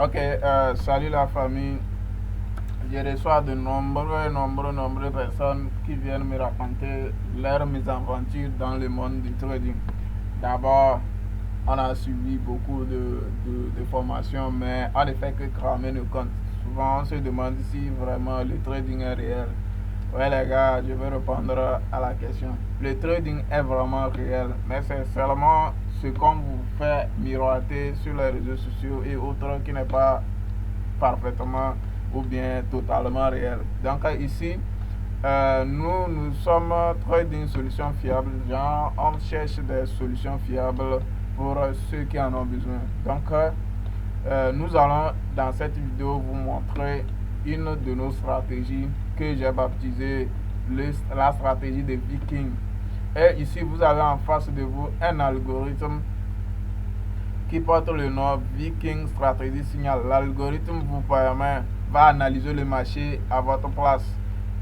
Ok, salut la famille. Je reçois de nombreuses personnes qui viennent me raconter leurs mésaventures dans le monde du trading. D'abord, on a suivi beaucoup de formations, mais on ne fait que cramer nos comptes. Souvent, on se demande si vraiment le trading est réel. Ouais les gars, je vais répondre à la question. Le trading est vraiment réel, mais c'est seulement ce qu'on vous fait miroiter sur les réseaux sociaux et autres qui n'est pas parfaitement ou bien totalement réel. Donc ici, nous sommes trading solutions fiables. Genre, on cherche des solutions fiables pour ceux qui en ont besoin. Donc, nous allons dans cette vidéo vous montrer une de nos stratégies que j'ai baptisée la stratégie des Vikings. Et ici, vous avez en face de vous un algorithme qui porte le nom Viking Strategy Signal. L'algorithme vous permet, va analyser le marché à votre place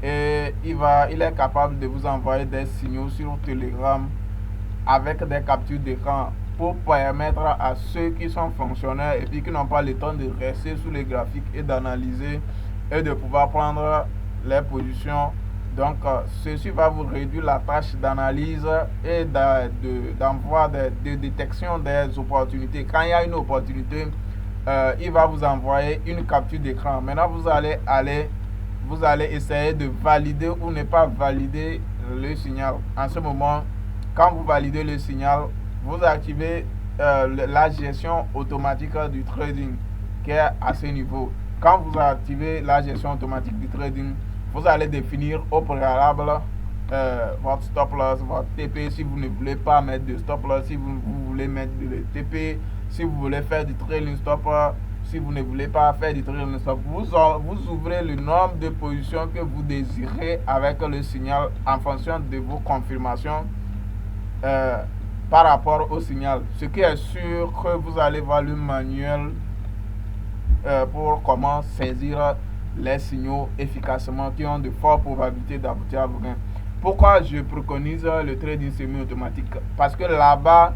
et il est capable de vous envoyer des signaux sur Telegram avec des captures d'écran pour permettre à ceux qui sont fonctionnaires et puis qui n'ont pas le temps de rester sous les graphiques et d'analyser et de pouvoir prendre les positions. Donc, ceci va vous réduire la tâche d'analyse et d'envoi de détection des opportunités. Quand il y a une opportunité, il va vous envoyer une capture d'écran. Maintenant, vous allez essayer de valider ou ne pas valider le signal. En ce moment, quand vous validez le signal, vous activez la gestion automatique du trading qui est à ce niveau. Quand vous activez la gestion automatique du trading, vous allez définir au préalable votre stop loss, votre TP si vous ne voulez pas mettre de stop loss, si vous voulez mettre de TP, si vous voulez faire du trailing stop, si vous ne voulez pas faire du trailing stop. Vous ouvrez le nombre de positions que vous désirez avec le signal en fonction de vos confirmations par rapport au signal. Ce qui est sûr que vous allez voir le manuel pour comment saisir les signaux efficacement qui ont de fortes probabilités d'aboutir à vos gains. Pourquoi je préconise le trading semi-automatique? Parce que là-bas,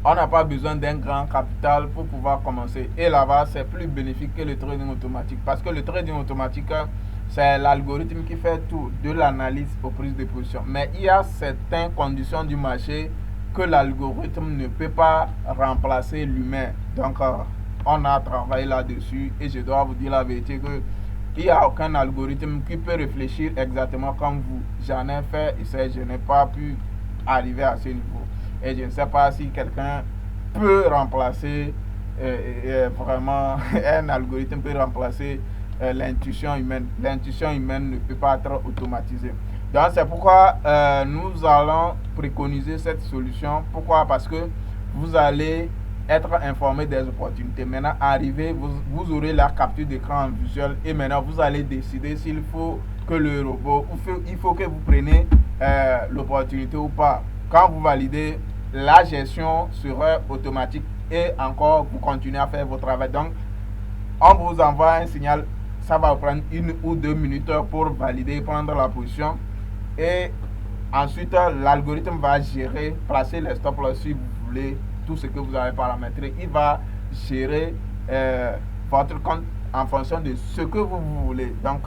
on n'a pas besoin d'un grand capital pour pouvoir commencer. Et là-bas, c'est plus bénéfique que le trading automatique. Parce que le trading automatique, c'est l'algorithme qui fait tout, de l'analyse aux prises de position. Mais il y a certaines conditions du marché que l'algorithme ne peut pas remplacer l'humain. Donc, on a travaillé là-dessus et je dois vous dire la vérité que il n'y a aucun algorithme qui peut réfléchir exactement comme vous. J'en ai fait et je n'ai pas pu arriver à ce niveau. Et je ne sais pas si quelqu'un peut remplacer vraiment un algorithme peut remplacer l'intuition humaine. L'intuition humaine ne peut pas être automatisée. Donc c'est pourquoi nous allons préconiser cette solution. Pourquoi? Parce que vous allez être informé des opportunités. Maintenant, arrivé, vous aurez la capture d'écran en visuel et maintenant vous allez décider s'il faut que le robot, il faut que vous preniez l'opportunité ou pas. Quand vous validez, la gestion sera automatique et encore vous continuez à faire votre travail. Donc, on vous envoie un signal, ça va vous prendre 1 ou 2 minutes pour valider, prendre la position et ensuite l'algorithme va gérer, placer les stop loss si vous voulez, tout ce que vous avez paramétré. Il va gérer votre compte en fonction de ce que vous voulez. Donc,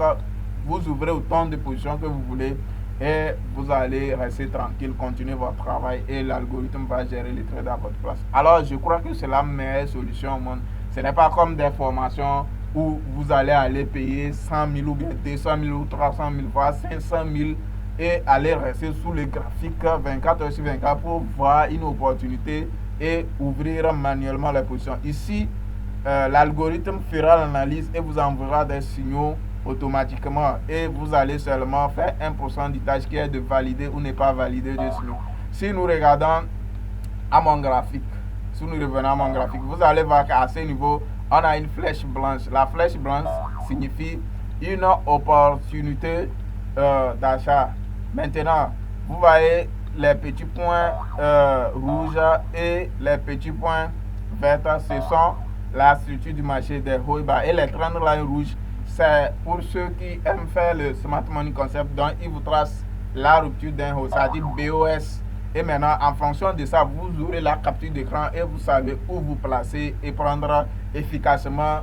vous ouvrez autant de positions que vous voulez et vous allez rester tranquille, continuer votre travail et l'algorithme va gérer les trades à votre place. Alors, je crois que c'est la meilleure solution au monde. Ce n'est pas comme des formations où vous allez payer 100 000 ou bien 200 000 ou 300 000 voire 500 000 et aller rester sous le graphique 24 heures sur 24 pour voir une opportunité et ouvrir manuellement les positions. Ici, l'algorithme fera l'analyse et vous enverra des signaux automatiquement et vous allez seulement faire 1% du tâche qui est de valider ou ne pas valider le signaux. Si nous regardons à mon graphique, si nous revenons à mon graphique, vous allez voir qu'à ce niveau, on a une flèche blanche. La flèche blanche signifie une opportunité d'achat. Maintenant, vous voyez les petits points rouges et les petits points verts, ce sont la structure du marché des hauts et bas. Et les 30 lignes rouges, c'est pour ceux qui aiment faire le Smart Money Concept, donc ils vous tracent la rupture d'un haut, c'est-à-dire BOS. Et maintenant, en fonction de ça, vous aurez la capture d'écran et vous savez où vous placer et prendre efficacement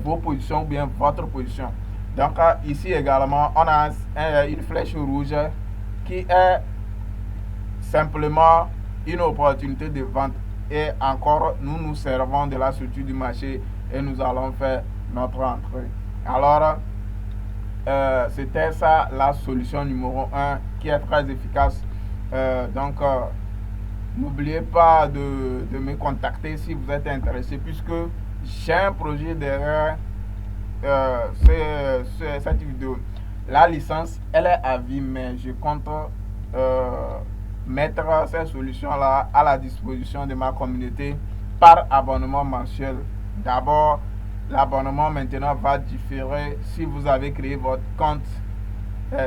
vos positions ou bien votre position. Donc ici également, on a une flèche rouge qui est simplement une opportunité de vente. Et encore, nous nous servons de la structure du marché et nous allons faire notre entrée. Alors, c'était ça la solution numéro 1 qui est très efficace. N'oubliez pas de me contacter si vous êtes intéressé, puisque j'ai un projet derrière cette vidéo. La licence, elle est à vie, mais je compte mettre ces solutions-là à la disposition de ma communauté par abonnement mensuel. D'abord, l'abonnement maintenant va différer si vous avez créé votre compte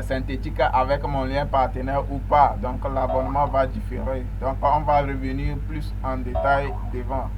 synthétique avec mon lien partenaire ou pas. Donc l'abonnement va différer. Donc on va revenir plus en détail devant.